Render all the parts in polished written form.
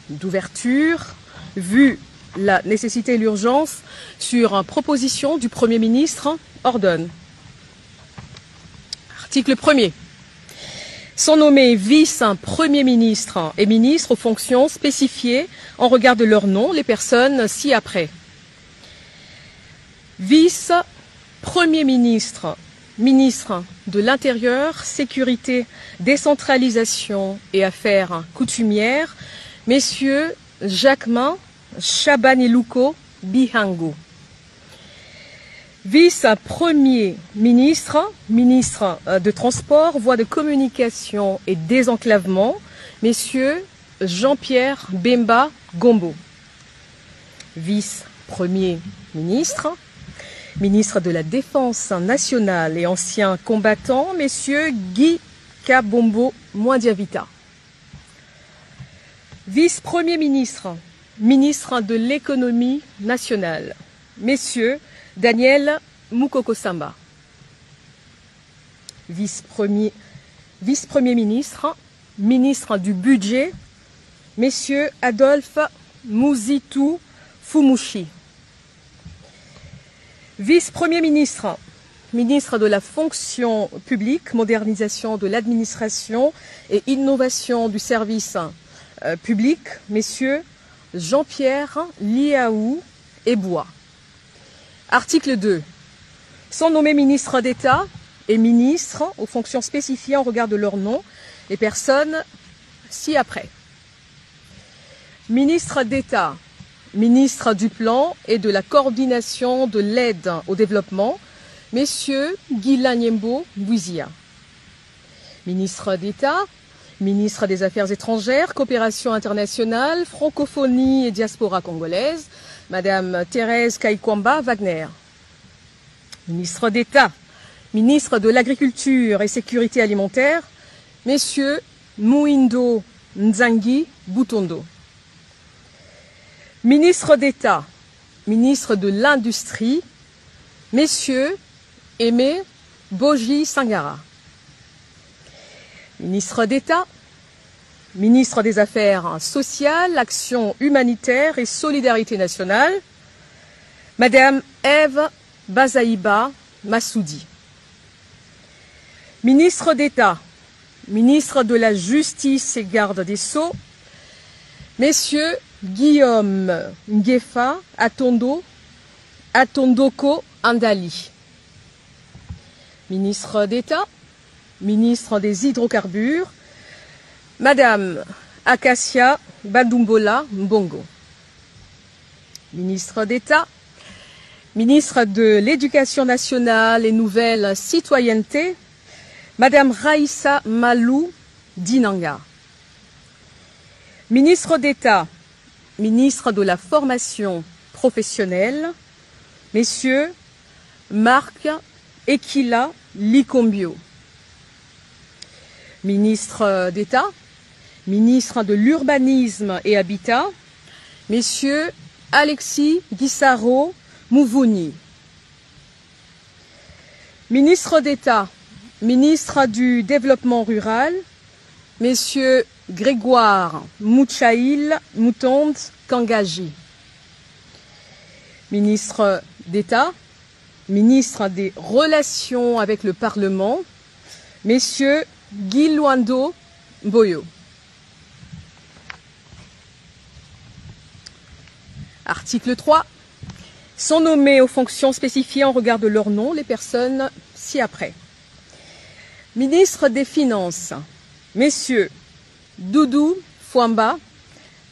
d'ouverture, vu la nécessité et l'urgence, sur proposition du Premier ministre, ordonne. Article 1er. Sont nommés vice-premier ministre et ministre aux fonctions spécifiées en regard de leur nom les personnes ci-après. Vice-premier ministre, ministre de l'Intérieur, Sécurité, Décentralisation et Affaires coutumières, messieurs Jacquemin Chabanilouko Bihango. Vice-premier ministre, ministre de Transport, Voies de communication et désenclavement, messieurs Jean-Pierre Bemba Gombo. Vice-premier ministre, ministre de la Défense nationale et ancien combattant, messieurs Guy Kabombo Mwandiavita. Vice-premier ministre, ministre de l'économie nationale, messieurs Daniel Moukoko Samba. Vice-premier ministre, ministre du budget, messieurs Adolphe Mouzitou Fumushi. Vice-premier ministre, ministre de la fonction publique, modernisation de l'administration et innovation du service public, messieurs Jean-Pierre Liaou Ebois. Article 2. Sont nommés ministres d'État et ministres aux fonctions spécifiées en regard de leur nom les personnes ci-après. Ministre d'État, ministre du Plan et de la coordination de l'aide au développement, messieurs Guilain Nyembo Bouizia. Ministre d'État, ministre des Affaires étrangères, coopération internationale, francophonie et diaspora congolaise, Madame Thérèse Kaikwamba Wagner. Ministre d'État, ministre de l'Agriculture et Sécurité alimentaire, messieurs Mouindo Nzangi Boutondo. Ministre d'État, ministre de l'Industrie, messieurs Aimé Boji Sangara. Ministre d'État, ministre des Affaires sociales, Action humanitaire et solidarité nationale, Madame Ève Bazaïba Massoudi. Ministre d'État, ministre de la Justice et Garde des Sceaux, messieurs Guillaume Nguefa Atondoko Andali. Ministre d'État, ministre des Hydrocarbures, Madame Acacia Badumbola Mbongo. Ministre d'État, ministre de l'Éducation nationale et nouvelle citoyenneté, Madame Raïssa Malou Dinanga. Ministre d'État, ministre de la formation professionnelle, messieurs Marc Ekila Likombio. Ministre d'État, ministre de l'Urbanisme et Habitat, messieurs Alexis Guissaro Mouvouni. Ministre d'État, ministre du Développement rural, messieurs Grégoire Mouchaïl Moutonde Kangaji. Ministre d'État, ministre des Relations avec le Parlement, messieurs Guy Luando Boyo. Article 3. Sont nommés aux fonctions spécifiées en regard de leur nom les personnes ci-après. Ministre des Finances, messieurs Doudou Fouamba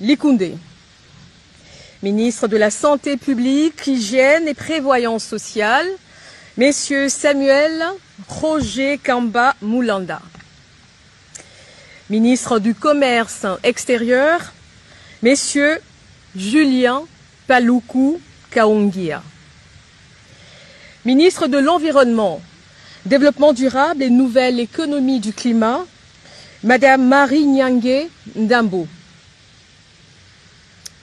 Likoundé. Ministre de la Santé publique, Hygiène et Prévoyance sociale, messieurs Samuel Roger Kamba Moulanda. Ministre du Commerce extérieur, messieurs Julien Paloukou Kaongia. Ministre de l'Environnement, Développement durable et nouvelle économie du climat, Madame Marie Nyangue Ndambo.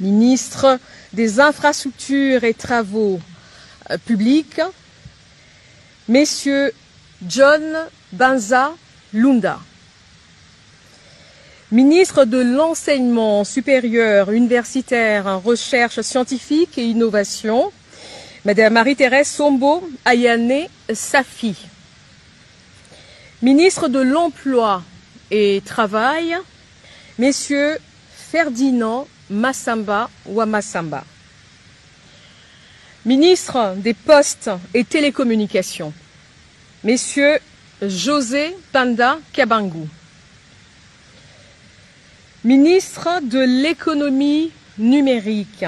Ministre des Infrastructures et Travaux publics, messieurs John Banza Lunda. Ministre de l'Enseignement supérieur, universitaire, recherche scientifique et innovation, Madame Marie-Thérèse Sombo Ayane Safi. Ministre de l'Emploi et Travail, Messieurs Ferdinand Massamba Ouamassamba. Ministre des Postes et Télécommunications, Messieurs José Panda Kabangou. Ministre de l'Économie numérique,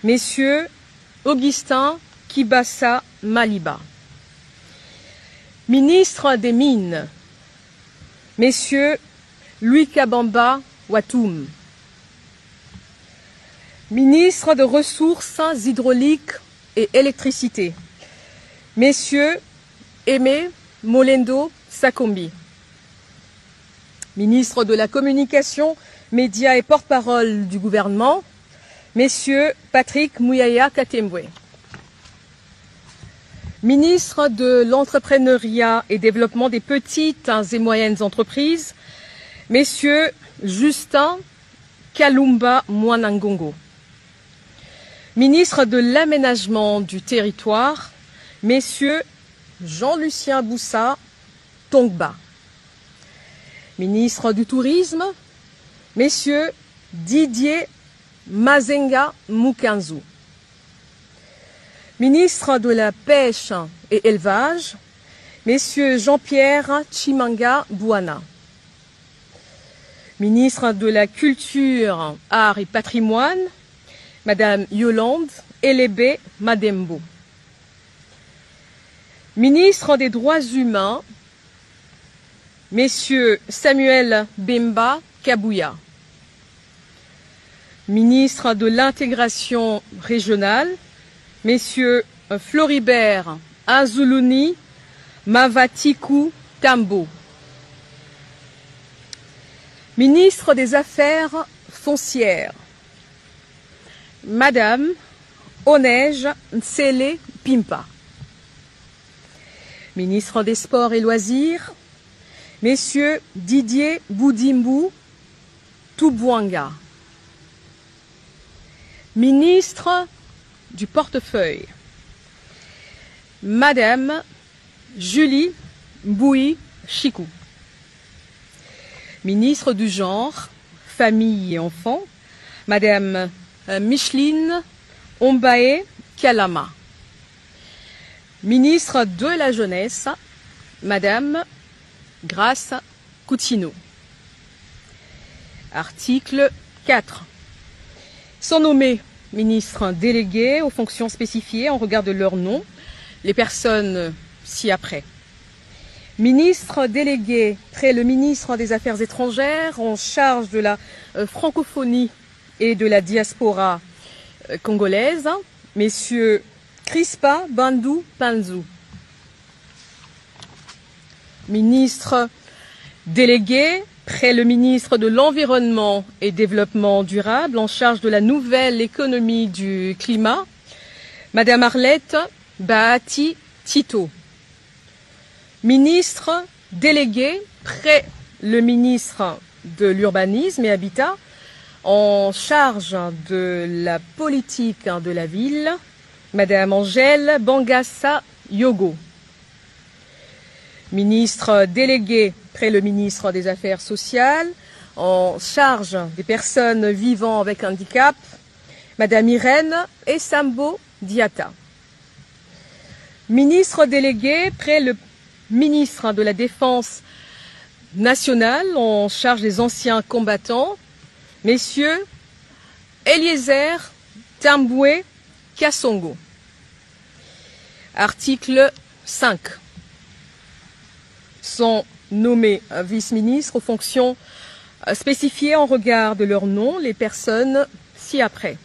Messieurs Augustin Kibassa Maliba. Ministre des Mines, Messieurs Louis Kabamba Watoum. Ministre de Ressources hydrauliques et électricité, Messieurs Aimé Molendo Sakombi. Ministre de la Communication, Médias et porte-parole du gouvernement, Messieurs Patrick Mouyaya Katembwe. Ministre de l'Entrepreneuriat et Développement des petites et moyennes entreprises, Messieurs Justin Kalumba Mwanangongo. Ministre de l'Aménagement du Territoire, Messieurs Jean-Lucien Boussa Tongba. Ministre du Tourisme, Messieurs Didier Mazenga Mukanzu. Ministre de la Pêche et Élevage, Messieurs Jean-Pierre Chimanga Bouana. Ministre de la Culture, Arts et Patrimoine, Madame Yolande Elébé Madembo. Ministre des Droits humains, Messieurs Samuel Bemba Kabouya. Ministre de l'Intégration régionale, Messieurs Floribert Azuluni Mavatiku Tambo. Ministre des Affaires foncières, Madame Onej Nsele Pimpa. Ministre des Sports et Loisirs, Messieurs Didier Boudimbu Toubouanga. Ministre du Portefeuille, Madame Julie Boui Chikou. Ministre du Genre, Famille et Enfants, Madame Micheline Ombaé Kalama. Ministre de la Jeunesse, Madame Grace Coutinho. Article 4. Sont nommés ministres délégués aux fonctions spécifiées en regard de leur nom, les personnes ci-après. Ministre délégué près le ministre des Affaires étrangères en charge de la francophonie et de la diaspora congolaise, Messieurs Crispa Bandou Panzou. Ministre délégué près le ministre de l'Environnement et Développement durable en charge de la nouvelle économie du climat, Madame Arlette Bahati Tito. Ministre délégué près le ministre de l'Urbanisme et Habitat en charge de la politique de la ville, Madame Angèle Bangassa Yogo. Ministre délégué près le ministre des Affaires sociales, en charge des personnes vivant avec handicap, Madame Irène Essambo Diata. Ministre délégué près le ministre de la Défense nationale, en charge des anciens combattants, Messieurs Eliezer Tamboué Kassongo. Article 5. Sont nommés vice-ministres aux fonctions spécifiées en regard de leur nom, les personnes ci-après.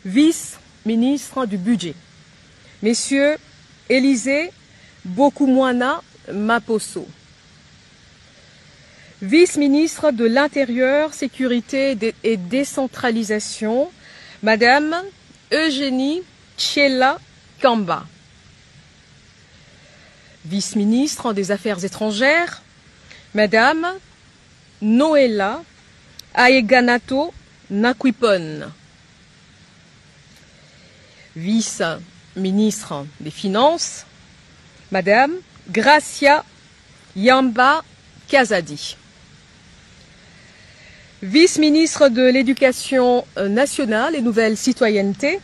Vice-ministre du Budget, Messieurs Élisée Bokoumouana Maposo. Vice-ministre de l'Intérieur, Sécurité et Décentralisation, Madame Eugénie Tchela Kamba. Vice-ministre des Affaires étrangères, Madame Noela Aeganato Nakwipon. Vice-ministre des Finances, Madame Gracia Yamba Kazadi. Vice-ministre de l'Éducation nationale et nouvelle citoyenneté,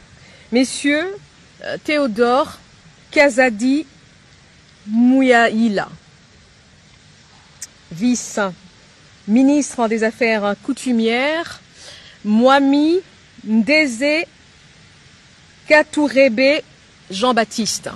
Messieurs Théodore Kazadi Mouyaïla. Vice-ministre des Affaires coutumières, Mwami Ndeze Katourebe Jean-Baptiste.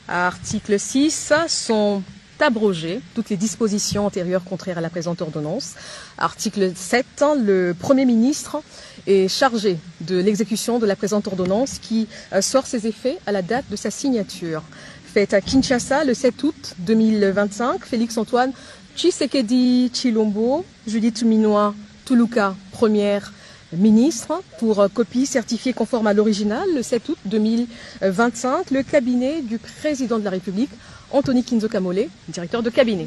Article 6 sont abrogées toutes les dispositions antérieures contraires à la présente ordonnance. Article 7, le Premier ministre est chargé de l'exécution de la présente ordonnance qui sort ses effets à la date de sa signature. Faite à Kinshasa le 7 août 2025, Félix-Antoine Tshisekedi Tshilombo, Judith Minois Tuluka, première ministre, pour copie certifiée conforme à l'original le 7 août 2025, le cabinet du président de la République, Anthony Kinzo Kamole, directeur de cabinet.